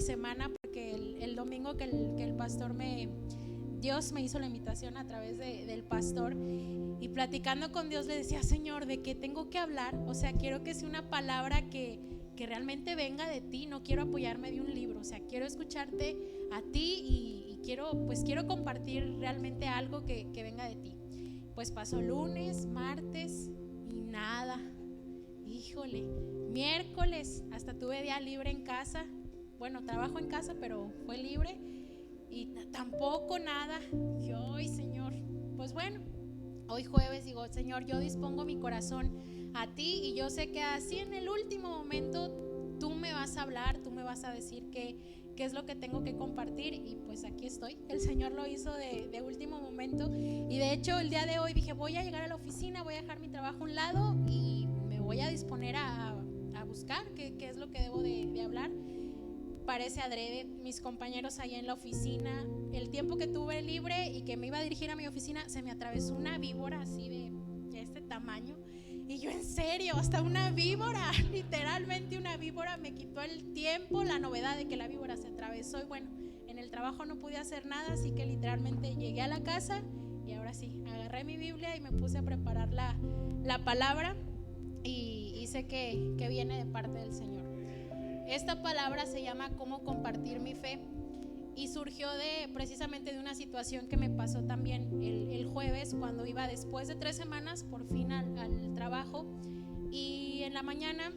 semana, porque el domingo que el pastor Dios me hizo la invitación a través del pastor, y platicando con Dios le decía: Señor, ¿de qué tengo que hablar? O sea, quiero que sea una palabra que realmente venga de ti, no quiero apoyarme de un libro, o sea, quiero escucharte a ti y quiero compartir realmente algo que venga de ti. Pues pasó lunes, martes y nada. Híjole, miércoles hasta tuve día libre en casa. Bueno, trabajo en casa, pero fue libre y tampoco nada. Dije: ay, Señor, pues bueno, hoy jueves digo: Señor, yo dispongo mi corazón a ti y yo sé que así en el último momento tú me vas a hablar, tú me vas a decir qué es lo que tengo que compartir, y pues aquí estoy. El Señor lo hizo de último momento, y de hecho el día de hoy dije: voy a llegar a la oficina, voy a dejar mi trabajo a un lado y me voy a disponer a buscar qué es lo que debo de hablar. Parece adrede, mis compañeros allá en la oficina, el tiempo que tuve libre y que me iba a dirigir a mi oficina, se me atravesó una víbora así de este tamaño. Y yo: en serio, hasta una víbora, literalmente una víbora me quitó el tiempo, la novedad de que la víbora se atravesó. Y bueno, en el trabajo no pude hacer nada, así que literalmente llegué a la casa y ahora sí, agarré mi Biblia y me puse a preparar la palabra, y sé que viene de parte del Señor. Esta palabra se llama cómo compartir mi fe, y surgió precisamente de una situación que me pasó también el jueves, cuando iba después de 3 semanas por fin al trabajo, y en la mañana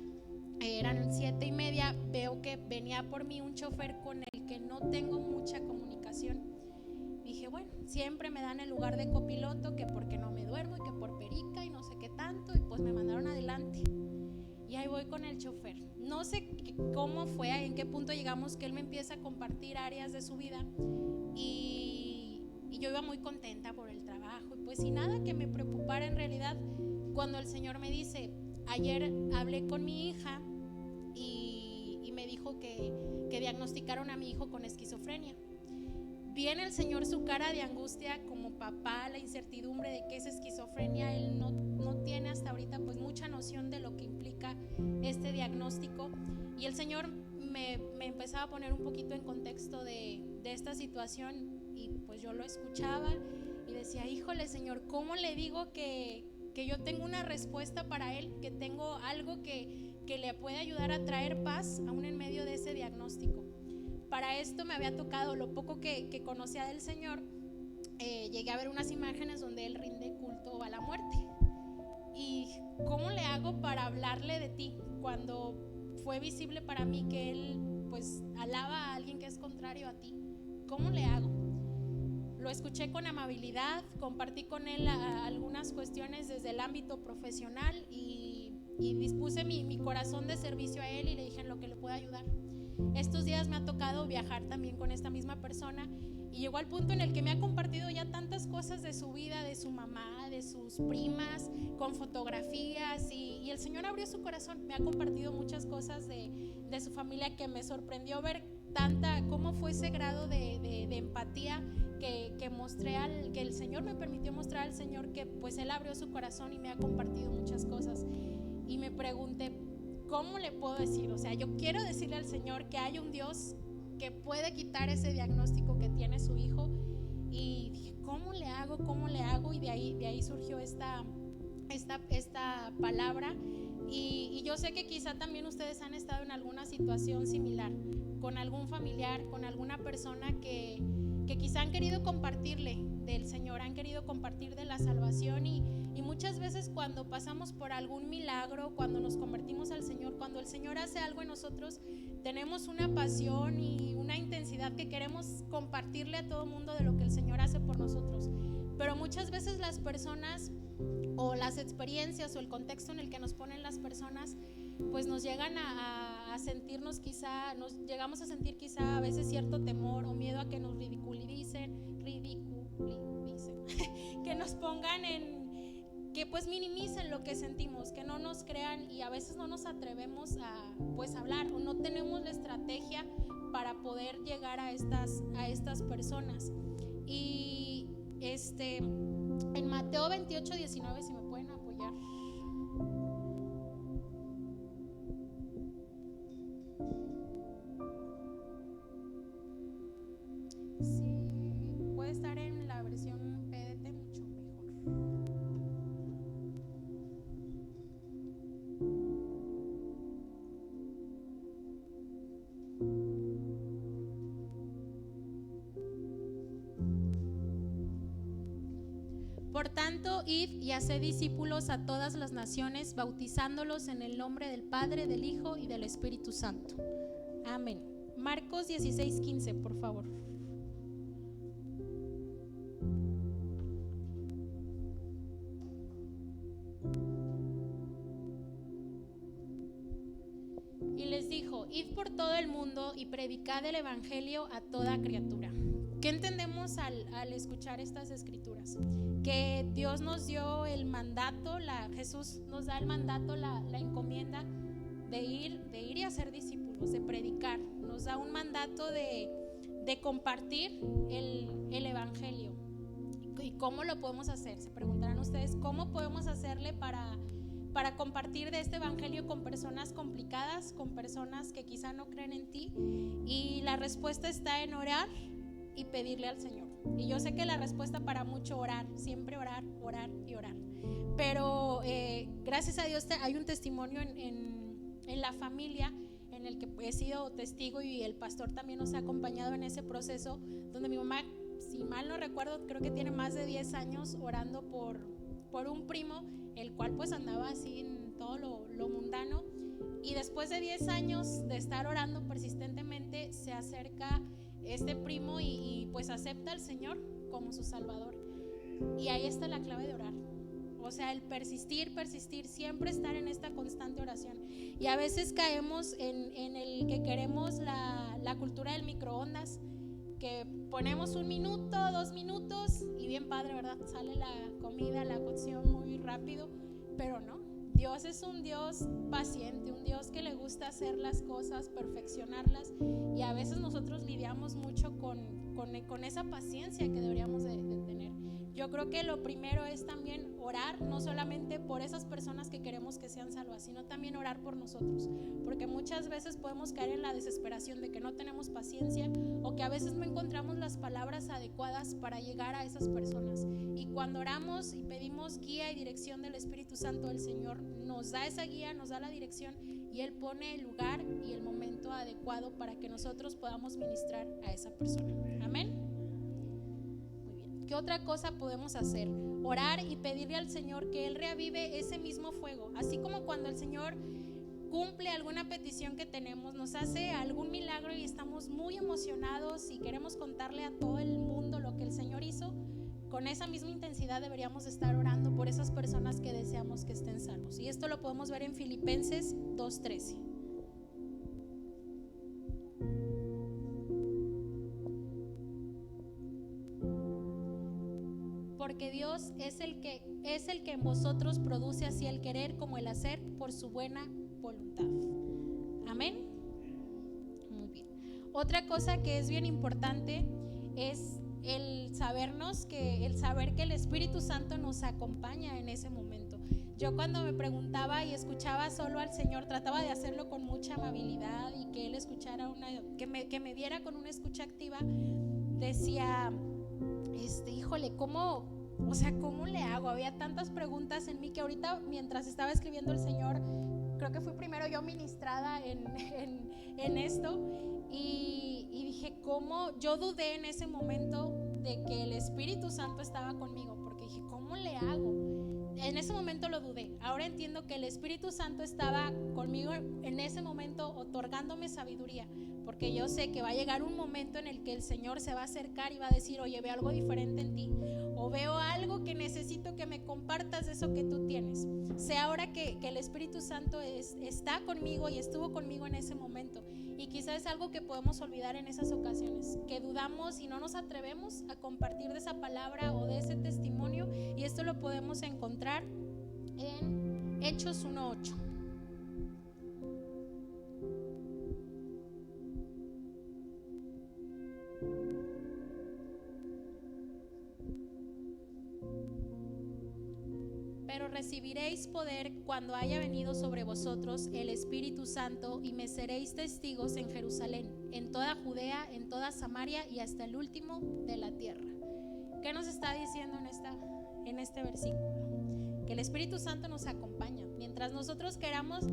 eran 7:30, veo que venía por mí un chofer con el que no tengo mucha comunicación. Dije: bueno, siempre me dan el lugar de copiloto, que porque no me duermo y que por perica y no sé qué tanto, y pues me mandaron adelante. Y ahí voy con el chofer. No sé cómo fue, en qué punto llegamos, que él me empieza a compartir áreas de su vida, y yo iba muy contenta por el trabajo, y pues sin nada que me preocupara en realidad, cuando el Señor me dice: ayer hablé con mi hija y me dijo que diagnosticaron a mi hijo con esquizofrenia. Viene el Señor su cara de angustia como papá, la incertidumbre de qué es esquizofrenia. Él no tiene hasta ahorita pues mucha noción de lo que implica este diagnóstico, y el Señor me empezaba a poner un poquito en contexto de esta situación, y pues yo lo escuchaba y decía: híjole, Señor, ¿cómo le digo que yo tengo una respuesta para él, que tengo algo que le puede ayudar a traer paz aún en medio de ese diagnóstico? Para esto me había tocado, lo poco que conocía del Señor, llegué a ver unas imágenes donde Él rinde culto a la muerte. ¿Y cómo le hago para hablarle de ti cuando fue visible para mí que Él pues alaba a alguien que es contrario a ti? ¿Cómo le hago? Lo escuché con amabilidad, compartí con Él algunas cuestiones desde el ámbito profesional, y dispuse mi corazón de servicio a Él, y le dije en lo que le pueda ayudar. Estos días me ha tocado viajar también con esta misma persona, y llegó al punto en el que me ha compartido ya tantas cosas de su vida, de su mamá, de sus primas, con fotografías, y el Señor abrió su corazón. Me ha compartido muchas cosas de su familia, que me sorprendió ver cómo fue ese grado de empatía que mostré, que el Señor me permitió mostrar al Señor, que pues Él abrió su corazón y me ha compartido muchas cosas. Y me pregunté: ¿cómo le puedo decir? O sea, yo quiero decirle al Señor que hay un Dios que puede quitar ese diagnóstico que tiene su hijo. Y dije: ¿cómo le hago? ¿Cómo le hago? Y de ahí surgió esta palabra. Y yo sé que quizá también ustedes han estado en alguna situación similar, con algún familiar, con alguna persona que quizá han querido compartirle del Señor, han querido compartir de la salvación, y muchas veces cuando pasamos por algún milagro, cuando nos convertimos al Señor, cuando el Señor hace algo en nosotros, tenemos una pasión y una intensidad que queremos compartirle a todo el mundo de lo que el Señor hace por nosotros. Pero muchas veces las personas, o las experiencias, o el contexto en el que nos ponen las personas, pues nos llegan a sentirnos quizá, nos llegamos a sentir quizá a veces cierto temor o miedo a que nos ridiculicen, que nos pongan que pues minimicen lo que sentimos, que no nos crean, y a veces no nos atrevemos a pues hablar, o no tenemos la estrategia para poder llegar a estas personas. Y en Mateo 28:19, si me pueden apoyar. Si puede estar en la versión PDT, mucho mejor. Por tanto, id y haced discípulos a todas las naciones, bautizándolos en el nombre del Padre, del Hijo y del Espíritu Santo. Amén. Marcos 16:15, por favor. Y les dijo: id por todo el mundo y predicad el evangelio a toda criatura. ¿Qué entendemos al escuchar estas escrituras? Que Dios nos dio el mandato, Jesús nos da el mandato, la encomienda de ir y hacer discípulos, de predicar. Nos da un mandato de compartir el evangelio. ¿Y cómo lo podemos hacer? Se preguntarán ustedes, ¿cómo podemos hacerle para compartir de este evangelio con personas complicadas, con personas que quizá no creen en ti? Y la respuesta está en orar y pedirle al Señor. Y yo sé que la respuesta para mucho orar, siempre orar, orar y orar. Pero gracias a Dios hay un testimonio en la familia en el que he sido testigo, y el pastor también nos ha acompañado en ese proceso, donde mi mamá, si mal no recuerdo, creo que tiene más de 10 años orando por un primo, el cual pues andaba así en todo lo mundano, y después de 10 años de estar orando persistentemente, se acerca este primo y pues acepta al Señor como su Salvador. Y ahí está la clave de orar. O sea, el persistir, siempre estar en esta constante oración. Y a veces caemos en el que queremos la cultura del microondas, que ponemos 1 minuto, 2 minutos y bien padre, ¿verdad? Sale la comida, la cocción muy rápido, pero no. Dios es un Dios paciente, un Dios que le gusta hacer las cosas, perfeccionarlas, y a veces nosotros lidiamos mucho con esa paciencia que deberíamos de tener. Yo creo que lo primero es también orar, no solamente por esas personas que queremos que sean salvas, sino también orar por nosotros, porque muchas veces podemos caer en la desesperación de que no tenemos paciencia, o que a veces no encontramos las palabras adecuadas para llegar a esas personas. Y cuando oramos y pedimos guía y dirección del Espíritu Santo, el Señor nos da esa guía, nos da la dirección, y Él pone el lugar y el momento adecuado para que nosotros podamos ministrar a esa persona. Amén. ¿Qué otra cosa podemos hacer? Orar y pedirle al Señor que Él reavive ese mismo fuego. Así como cuando el Señor cumple alguna petición que tenemos, nos hace algún milagro y estamos muy emocionados y queremos contarle a todo el mundo lo que el Señor hizo, con esa misma intensidad deberíamos estar orando por esas personas que deseamos que estén salvos. Y esto lo podemos ver en Filipenses 2:13. Porque Dios es el que en vosotros produce así el querer como el hacer por su buena voluntad. Amén. Muy bien. Otra cosa que es bien importante es el saber que el Espíritu Santo nos acompaña en ese momento. Yo cuando me preguntaba y escuchaba solo al Señor, trataba de hacerlo con mucha amabilidad y que Él escuchara que me viera con una escucha activa. Decía, híjole, ¿cómo le hago? Había tantas preguntas en mí que ahorita, mientras estaba escribiendo el Señor, creo que fui primero yo ministrada en esto, y dije, ¿cómo? Yo dudé en ese momento de que el Espíritu Santo estaba conmigo, porque dije, ¿cómo le hago? En ese momento lo dudé. Ahora entiendo que el Espíritu Santo estaba conmigo en ese momento otorgándome sabiduría, porque yo sé que va a llegar un momento en el que el Señor se va a acercar y va a decir, oye, veo algo diferente en ti, o veo algo que necesito que me compartas de eso que tú tienes. Sé ahora que el Espíritu Santo está conmigo y estuvo conmigo en ese momento. Y quizás es algo que podemos olvidar en esas ocasiones, que dudamos y no nos atrevemos a compartir de esa palabra o de ese testimonio, y esto lo podemos encontrar en Hechos 1:8. Pero recibiréis poder cuando haya venido sobre vosotros el Espíritu Santo, y me seréis testigos en Jerusalén, en toda Judea, en toda Samaria y hasta el último de la tierra. ¿Qué nos está diciendo en este versículo? Que el Espíritu Santo nos acompaña. Mientras nosotros queramos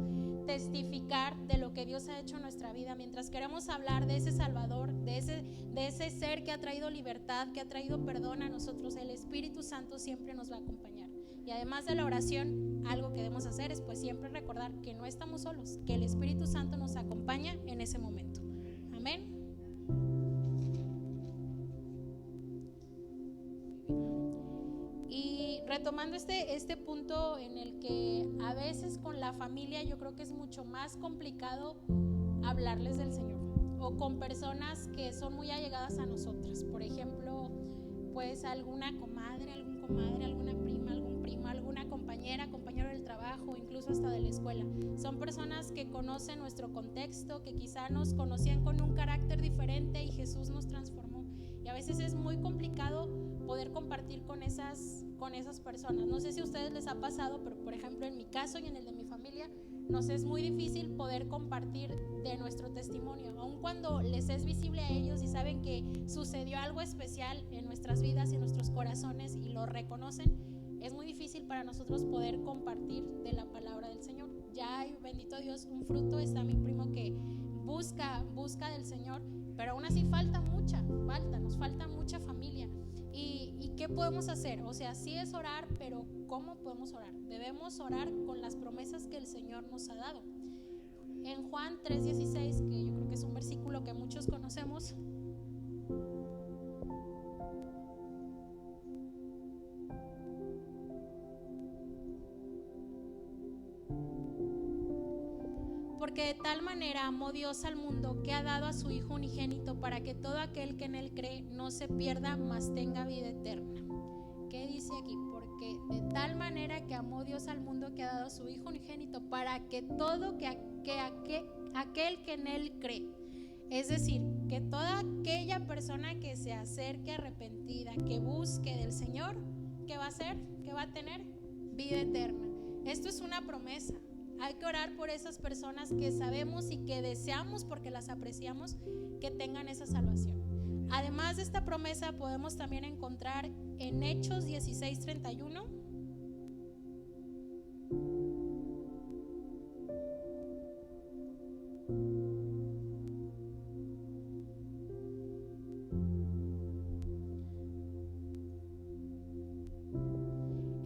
testificar de lo que Dios ha hecho en nuestra vida, mientras queremos hablar de ese Salvador, de ese ser que ha traído libertad, que ha traído perdón a nosotros, el Espíritu Santo siempre nos va a acompañar. Y además de la oración, algo que debemos hacer es pues siempre recordar que no estamos solos, que el Espíritu Santo nos acompaña en ese momento. Amén. Y retomando este punto en el que a veces con la familia yo creo que es mucho más complicado hablarles del Señor, o con personas que son muy allegadas a nosotras, por ejemplo, pues alguna comadre, alguna prima, algún primo, alguna compañero del trabajo, incluso hasta de la escuela. Son personas que conocen nuestro contexto, que quizá nos conocían con un carácter diferente y Jesús nos transformó. Y a veces es muy complicado poder compartir con esas personas. No sé si a ustedes les ha pasado, pero por ejemplo en mi caso y en el de mi familia, nos es muy difícil poder compartir de nuestro testimonio, aun cuando les es visible a ellos y saben que sucedió algo especial en nuestras vidas y en nuestros corazones y lo reconocen. Es muy difícil para nosotros poder compartir de la palabra del Señor. Ya hay, bendito Dios, un fruto. Está mi primo que busca del Señor, pero aún así nos falta mucha familia. ¿Y qué podemos hacer? O sea, sí es orar, pero ¿cómo podemos orar? Debemos orar con las promesas que el Señor nos ha dado. En Juan 3:16, que yo creo que es un versículo que muchos conocemos, porque de tal manera amó Dios al mundo que ha dado a su Hijo unigénito para que todo aquel que en él cree no se pierda, mas tenga vida eterna. ¿Qué dice aquí? Porque de tal manera que amó Dios al mundo que ha dado a su Hijo unigénito para que todo aquel que en él cree, es decir, que toda aquella persona que se acerque arrepentida, que busque del Señor, ¿qué va a hacer? ¿Qué va a tener? Vida eterna. Esto es una promesa. Hay que orar por esas personas que sabemos y que deseamos, porque las apreciamos, que tengan esa salvación. Además de esta promesa, podemos también encontrar en Hechos 16:31.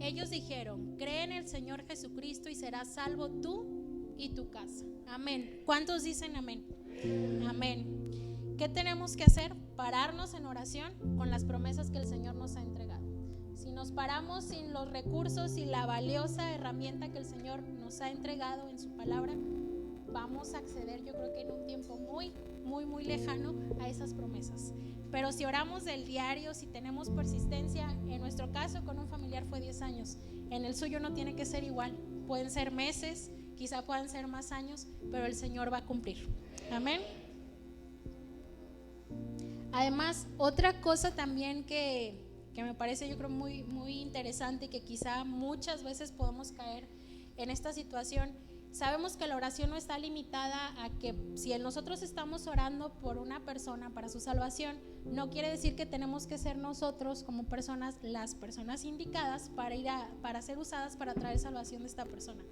Ellos dijeron: cree en el Señor Jesucristo y serás salvo tú y tu casa. Amén. ¿Cuántos dicen amén? Amén. ¿Qué tenemos que hacer? Pararnos en oración con las promesas que el Señor nos ha entregado. Si nos paramos sin los recursos y la valiosa herramienta que el Señor nos ha entregado en su palabra, vamos a acceder, yo creo que en un tiempo muy lejano, a esas promesas. Pero si oramos del diario, si tenemos persistencia, en nuestro caso con un familiar fue 10 años, en el suyo no tiene que ser igual, pueden ser meses, quizá puedan ser más años, pero el Señor va a cumplir. Amén. Además, otra cosa también que me parece, yo creo, muy interesante, y que quizá muchas veces podemos caer en esta situación. Sabemos que la oración no está limitada a que si nosotros estamos orando por una persona para su salvación, no quiere decir que tenemos que ser nosotros como personas las personas indicadas para ser usadas para traer salvación de esta persona.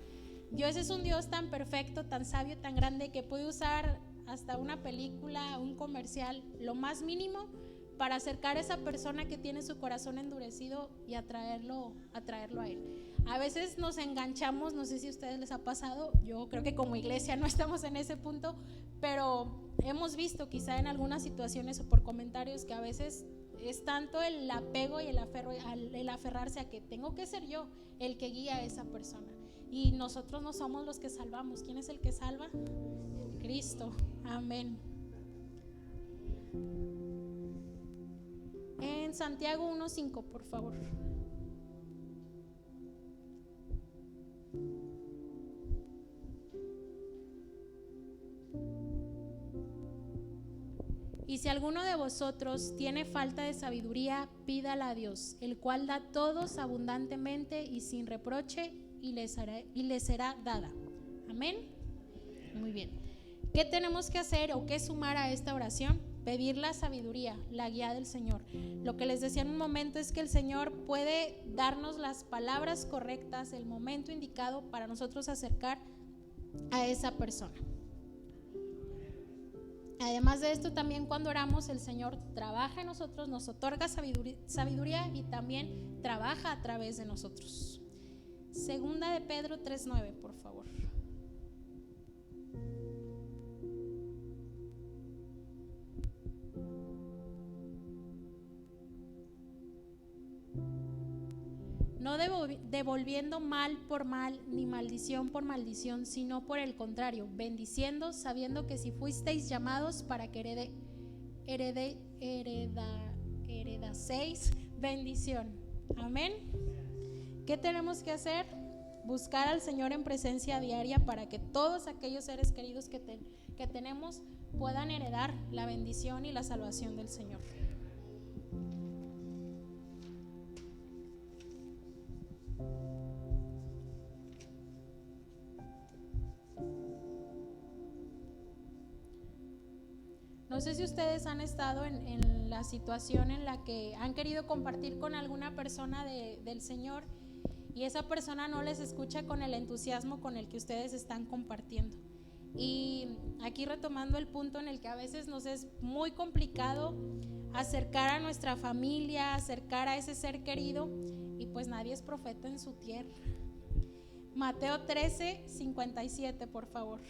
Dios es un Dios tan perfecto, tan sabio, tan grande, que puede usar hasta una película, un comercial, lo más mínimo, para acercar a esa persona que tiene su corazón endurecido y atraerlo a Él. A veces nos enganchamos, no sé si a ustedes les ha pasado, yo creo que como iglesia no estamos en ese punto, pero hemos visto quizá en algunas situaciones o por comentarios que a veces es tanto el apego y el aferrarse a que tengo que ser yo el que guía a esa persona, y nosotros no somos los que salvamos. ¿Quién es el que salva? Cristo. Amén. En Santiago 1:5, por favor. Y si alguno de vosotros tiene falta de sabiduría, pídala a Dios, el cual da a todos abundantemente y sin reproche, y le será dada. Amén. Muy bien. ¿Qué tenemos que hacer o qué sumar a esta oración? Pedir la sabiduría, la guía del Señor. Lo que les decía en un momento es que el Señor puede darnos las palabras correctas, el momento indicado para nosotros acercar a esa persona. Además de esto, también cuando oramos, el Señor trabaja en nosotros, nos otorga sabiduría y también trabaja a través de nosotros. Segunda de Pedro 3:9, por favor. No devolviendo mal por mal, ni maldición por maldición, sino por el contrario, bendiciendo, sabiendo que si fuisteis llamados para que heredaseis bendición. Amén. ¿Qué tenemos que hacer? Buscar al Señor en presencia diaria para que todos aquellos seres queridos que tenemos puedan heredar la bendición y la salvación del Señor. No sé si ustedes han estado en la situación en la que han querido compartir con alguna persona del Señor y esa persona no les escucha con el entusiasmo con el que ustedes están compartiendo. Y aquí retomando el punto en el que a veces nos es muy complicado acercar a nuestra familia, acercar a ese ser querido, y pues nadie es profeta en su tierra. Mateo 13:57, por favor.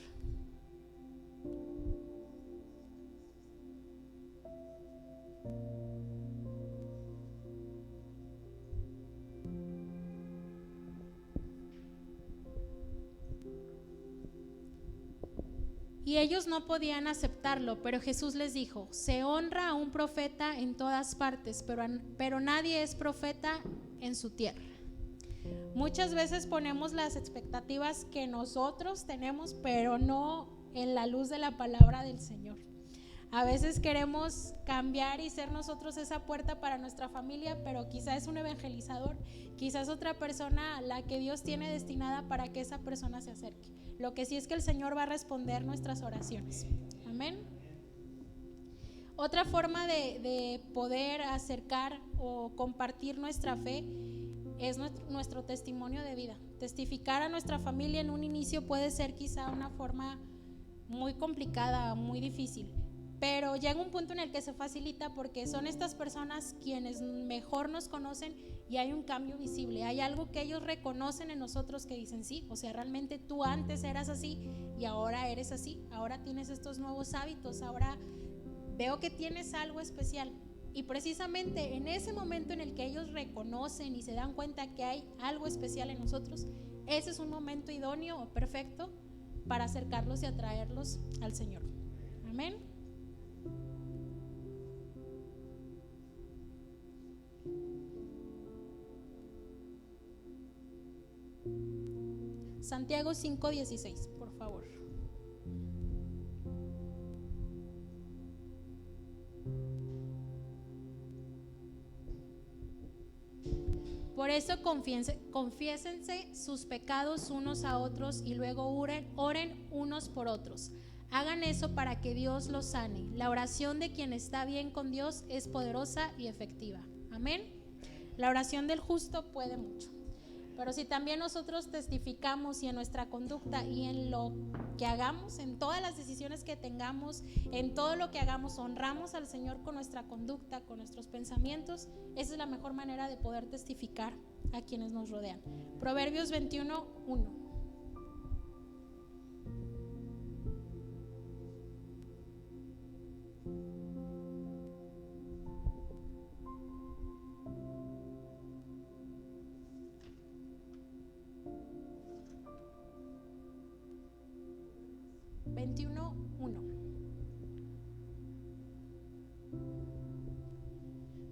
Y ellos no podían aceptarlo, pero Jesús les dijo: se honra a un profeta en todas partes, pero nadie es profeta en su tierra. Muchas veces ponemos las expectativas que nosotros tenemos, pero no en la luz de la palabra del Señor. A veces queremos cambiar y ser nosotros esa puerta para nuestra familia, pero quizás es un evangelizador, quizás otra persona a la que Dios tiene destinada para que esa persona se acerque. Lo que sí es que el Señor va a responder nuestras oraciones. Amén. Otra forma de poder acercar o compartir nuestra fe es nuestro testimonio de vida. Testificar a nuestra familia en un inicio puede ser quizá una forma muy complicada, muy difícil, pero llega un punto en el que se facilita porque son estas personas quienes mejor nos conocen y hay un cambio visible, hay algo que ellos reconocen en nosotros que dicen: sí, o sea, realmente tú antes eras así y ahora eres así, ahora tienes estos nuevos hábitos, ahora veo que tienes algo especial. Y precisamente en ese momento en el que ellos reconocen y se dan cuenta que hay algo especial en nosotros, ese es un momento idóneo o perfecto para acercarlos y atraerlos al Señor. Amén. Santiago 5:16, por favor. Por eso confiésense sus pecados unos a otros y luego oren unos por otros. Hagan eso para que Dios los sane. La oración de quien está bien con Dios es poderosa y efectiva. Amén. La oración del justo puede mucho. Pero si también nosotros testificamos y en nuestra conducta y en lo que hagamos, en todas las decisiones que tengamos, en todo lo que hagamos, honramos al Señor con nuestra conducta, con nuestros pensamientos, esa es la mejor manera de poder testificar a quienes nos rodean. Proverbios 21:1.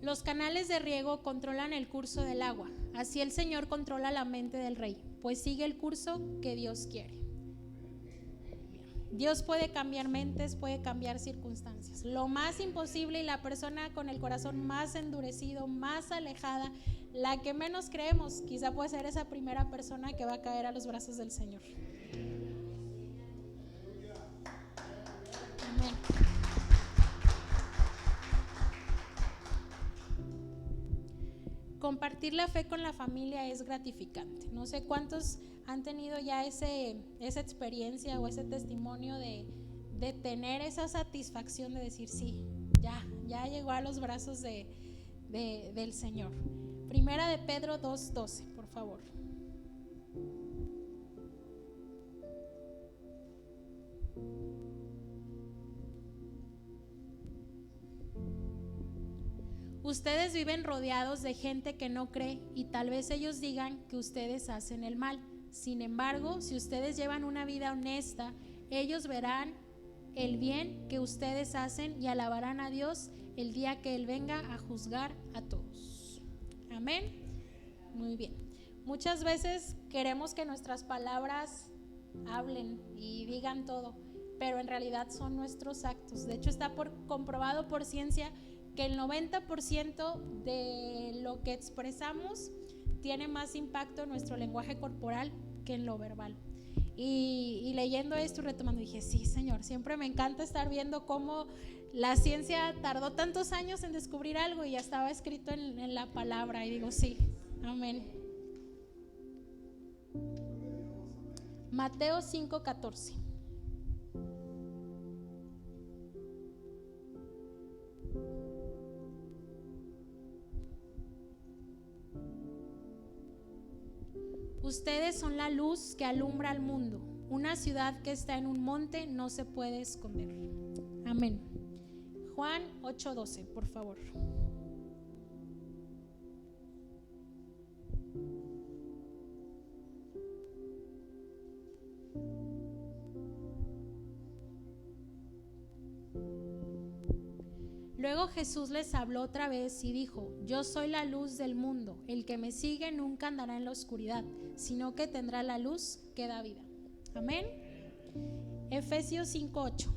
Los canales de riego controlan el curso del agua, así el Señor controla la mente del rey, pues sigue el curso que Dios quiere. Dios puede cambiar mentes, puede cambiar circunstancias. Lo más imposible, y la persona con el corazón más endurecido, más alejada, la que menos creemos, quizá puede ser esa primera persona que va a caer a los brazos del Señor. Amén. Compartir la fe con la familia es gratificante. No sé cuántos han tenido ya esa experiencia o ese testimonio de tener esa satisfacción de decir sí, ya llegó a los brazos del Señor. Primera de Pedro 2:12, por favor. Ustedes viven rodeados de gente que no cree y tal vez ellos digan que ustedes hacen el mal. Sin embargo, si ustedes llevan una vida honesta, ellos verán el bien que ustedes hacen y alabarán a Dios el día que Él venga a juzgar a todos. Amén. Muy bien. Muchas veces queremos que nuestras palabras hablen y digan todo, pero en realidad son nuestros actos. De hecho, está comprobado por ciencia que el 90% de lo que expresamos tiene más impacto en nuestro lenguaje corporal que en lo verbal. Y leyendo esto y retomando dije, sí, Señor, siempre me encanta estar viendo cómo la ciencia tardó tantos años en descubrir algo y ya estaba escrito en la palabra, y digo, sí, amén. Mateo 5:14. Ustedes son la luz que alumbra al mundo. Una ciudad que está en un monte no se puede esconder. Amén. Juan 8:12, por favor. Luego Jesús les habló otra vez y dijo: yo soy la luz del mundo. El que me sigue nunca andará en la oscuridad, sino que tendrá la luz que da vida. Amén. Efesios 5:8.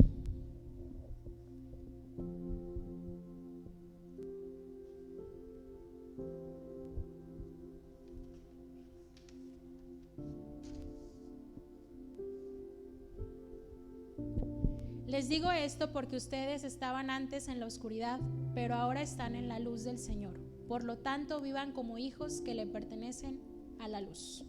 Les digo esto porque ustedes estaban antes en la oscuridad, pero ahora están en la luz del Señor. Por lo tanto, vivan como hijos que le pertenecen a la luz.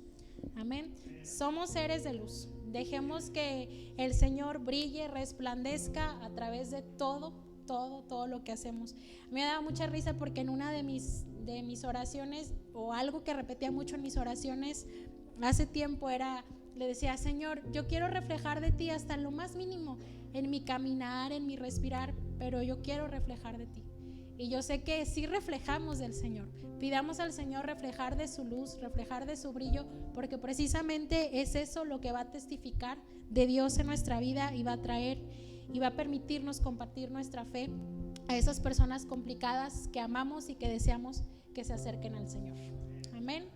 Amén. Somos seres de luz. Dejemos que el Señor brille, resplandezca a través de todo lo que hacemos. A mí me daba mucha risa porque en una de mis oraciones, o algo que repetía mucho en mis oraciones hace tiempo, le decía: Señor, yo quiero reflejar de ti hasta lo más mínimo, en mi caminar, en mi respirar, pero yo quiero reflejar de ti. Y yo sé que sí reflejamos del Señor. Pidamos al Señor reflejar de su luz, reflejar de su brillo, porque precisamente es eso lo que va a testificar de Dios en nuestra vida y va a traer y va a permitirnos compartir nuestra fe a esas personas complicadas que amamos y que deseamos que se acerquen al Señor. Amén.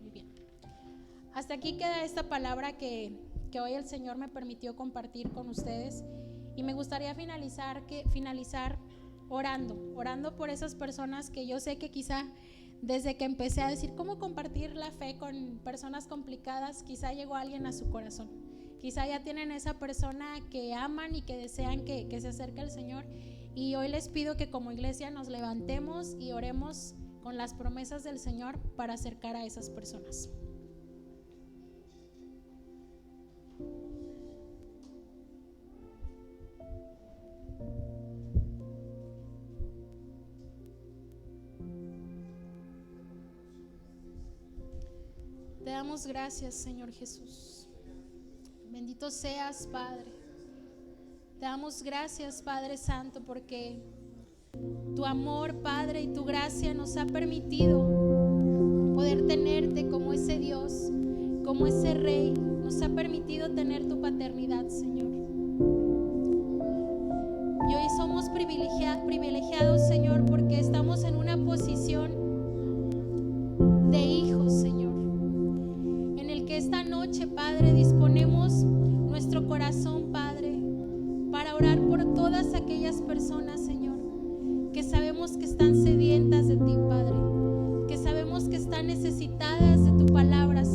Muy bien. Hasta aquí queda esta palabra que hoy el Señor me permitió compartir con ustedes, y me gustaría finalizar orando por esas personas que yo sé que quizá desde que empecé a decir cómo compartir la fe con personas complicadas, quizá llegó alguien a su corazón, quizá ya tienen esa persona que aman y que desean que se acerque al Señor, y hoy les pido que como iglesia nos levantemos y oremos con las promesas del Señor para acercar a esas personas. Te damos gracias, Señor Jesús. Bendito seas, Padre. Te damos gracias, Padre Santo, porque tu amor, Padre, y tu gracia nos ha permitido poder tenerte como ese Dios, como ese Rey. Nos ha permitido tener tu paternidad, Señor. Y hoy somos privilegiados, Señor, porque estamos en una posición de hijos, Señor, en el que esta noche, Padre, disponemos nuestro corazón, Padre, para orar por todas aquellas personas, Señor, que sabemos que están